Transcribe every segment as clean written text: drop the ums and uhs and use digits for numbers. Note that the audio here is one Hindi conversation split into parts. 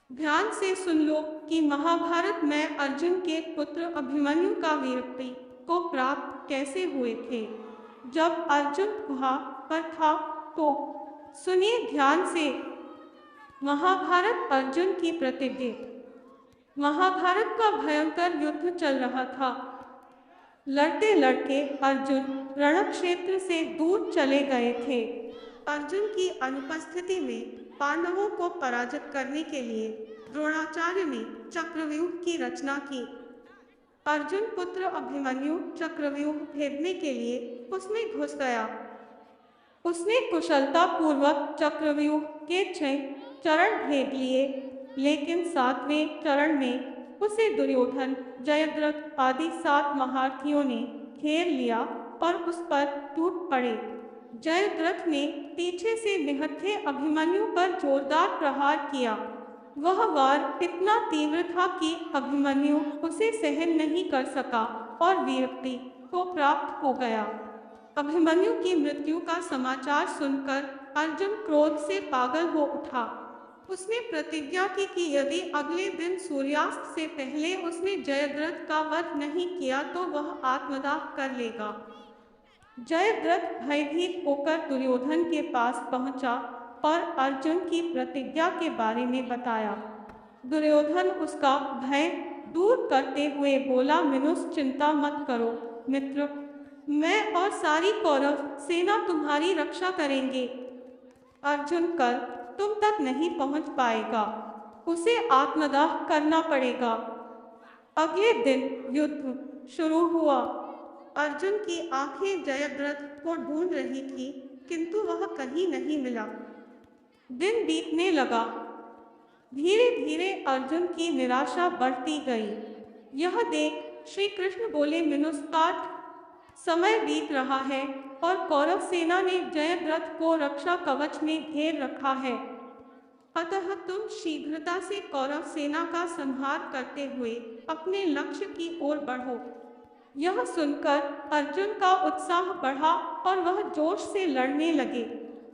ध्यान से सुन लो कि महाभारत में अर्जुन के पुत्र अभिमन्यु का वीरत्व को प्राप्त कैसे हुए थे। जब अर्जुन वहां पर था तो सुनिए ध्यान से। महाभारत अर्जुन की प्रतिज्ञा। महाभारत का भयंकर युद्ध चल रहा था। लड़ते लड़ते अर्जुन रणक्षेत्र से दूर चले गए थे। अर्जुन की अनुपस्थिति में पांडवों को पराजित करने के लिए द्रोणाचार्य ने चक्रव्यूह की रचना की। अर्जुन पुत्र अभिमन्यु चक्रव्यूह भेदने के लिए उसमें घुस गया। उसने कुशलता पूर्वक चक्रव्यूह के 6 चरण भेद लिए, लेकिन 7वें चरण में उसे दुर्योधन, जयद्रथ आदि 7 महारथियों ने घेर लिया और उस पर टूट पड़े। जयद्रथ ने पीछे से निहत्थे अभिमन्यु पर जोरदार प्रहार किया। वह वार इतना तीव्र था कि अभिमन्यु उसे सहन नहीं कर सका और वीरत्व को प्राप्त हो गया। अभिमन्यु की मृत्यु का समाचार सुनकर अर्जुन क्रोध से पागल हो उठा। उसने प्रतिज्ञा की कि यदि अगले दिन सूर्यास्त से पहले उसने जयद्रथ का वध नहीं किया तो वह आत्मदाह कर लेगा। जयद्रथ भयभीत होकर दुर्योधन के पास पहुंचा और अर्जुन की प्रतिज्ञा के बारे में बताया। दुर्योधन उसका भय दूर करते हुए बोला, मिनुस चिंता मत करो मित्र, मैं और सारी कौरव सेना तुम्हारी रक्षा करेंगे। अर्जुन कल तुम तक नहीं पहुंच पाएगा, उसे आत्मदाह करना पड़ेगा। अगले दिन युद्ध शुरू हुआ। अर्जुन की आंखें जयद्रथ को ढूंढ रही थी, किंतु वह कहीं नहीं मिला। दिन बीतने लगा। धीरे धीरे अर्जुन की निराशा बढ़ती गई। यह देख श्री कृष्ण बोले, मिनुस्तात समय बीत रहा है और कौरव सेना ने जयद्रथ को रक्षा कवच में घेर रखा है, अतः तुम शीघ्रता से कौरव सेना का संहार करते हुए अपने लक्ष्य की ओर बढ़ो। यह सुनकर अर्जुन का उत्साह बढ़ा और वह जोश से लड़ने लगे,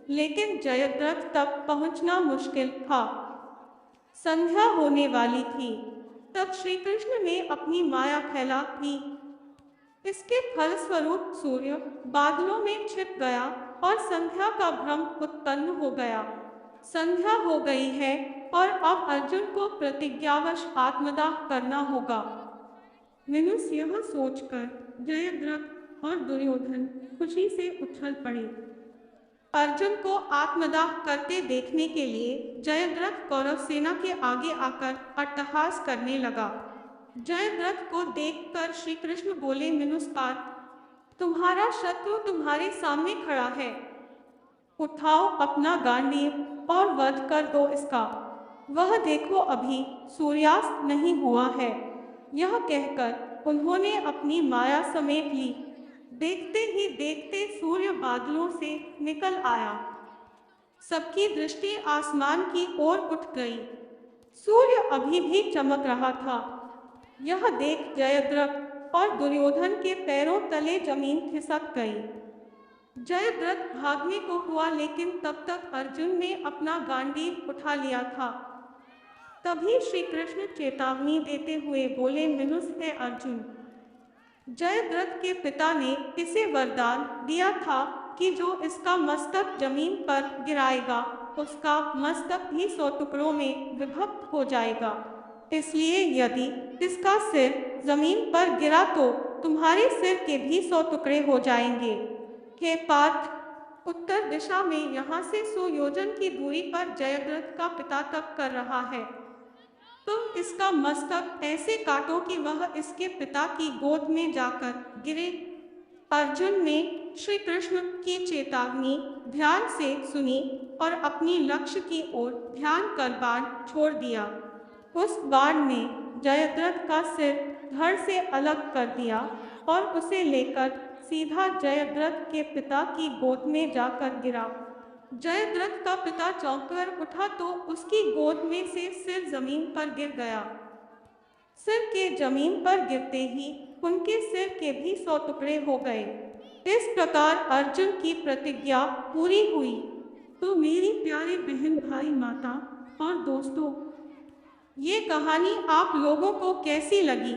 लेकिन जयद्रथ तक पहुंचना मुश्किल था। संध्या होने वाली थी। तब श्री कृष्ण ने अपनी माया फैला दी। इसके फलस्वरूप सूर्य बादलों में छिप गया और संध्या का भ्रम उत्पन्न हो गया। संध्या हो गई है और अब अर्जुन को प्रतिज्ञावश आत्मदाह करना होगा। विनुस यह सोचकर जयद्रथ और दुर्योधन खुशी से उछल पड़े। अर्जुन को आत्मदाह करते देखने के लिए जयद्रथ कौरव सेना के आगे आकर अट्टहास करने लगा। जयद्रथ को देखकर श्री कृष्ण बोले, मिनुस्पात तुम्हारा शत्रु तुम्हारे सामने खड़ा है, उठाओ अपना गांडीव और वध कर दो इसका। वह देखो अभी सूर्यास्त नहीं हुआ है। यह कहकर उन्होंने अपनी माया समेट ली। देखते ही देखते सूर्य बादलों से निकल आया। सबकी दृष्टि आसमान की ओर उठ गई। सूर्य अभी भी चमक रहा था। यह देख जयद्रथ और दुर्योधन के पैरों तले जमीन खिसक गई। जयद्रथ भागने को हुआ, लेकिन तब तक अर्जुन ने अपना गांडीव उठा लिया था। तभी श्री कृष्ण चेतावनी देते हुए बोले, मिनुस है अर्जुन, जयद्रथ के पिता ने इसे वरदान दिया था कि जो इसका मस्तक जमीन पर गिराएगा उसका मस्तक भी 100 टुकड़ों में विभक्त हो जाएगा। इसलिए यदि इसका सिर जमीन पर गिरा तो तुम्हारे सिर के भी 100 टुकड़े हो जाएंगे। हे पार्थ, उत्तर दिशा में यहाँ से 100 योजन की दूरी पर जयद्रथ का पिता तप कर रहा है। तुम इसका मस्तक ऐसे काटो कि वह इसके पिता की गोद में जाकर गिरे। अर्जुन ने श्री कृष्ण की चेतावनी ध्यान से सुनी और अपनी लक्ष्य की ओर ध्यान कर बाण छोड़ दिया। उस बाण ने जयद्रथ का सिर धड़ से अलग कर दिया और उसे लेकर सीधा जयद्रथ के पिता की गोद में जाकर गिरा। जयद्रथ का पिता चौंककर उठा तो उसकी गोद में से सिर जमीन पर गिर गया। सिर के जमीन पर गिरते ही उनके सिर के भी 100 टुकड़े हो गए। इस प्रकार अर्जुन की प्रतिज्ञा पूरी हुई। तो मेरी प्यारे बहन, भाई, माता और दोस्तों, कहानी आप लोगों को कैसी लगी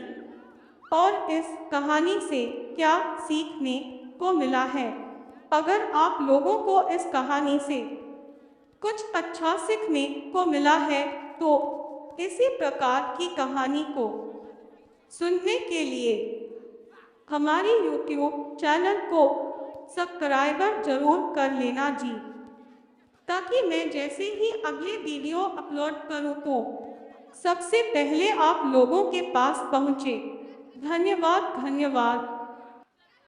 और इस कहानी से क्या सीखने को मिला है। अगर आप लोगों को इस कहानी से कुछ अच्छा सीखने को मिला है तो इसी प्रकार की कहानी को सुनने के लिए हमारे YouTube चैनल को सब्सक्राइबर जरूर कर लेना जी, ताकि मैं जैसे ही अगले वीडियो अपलोड करूं तो सबसे पहले आप लोगों के पास पहुंचे। धन्यवाद।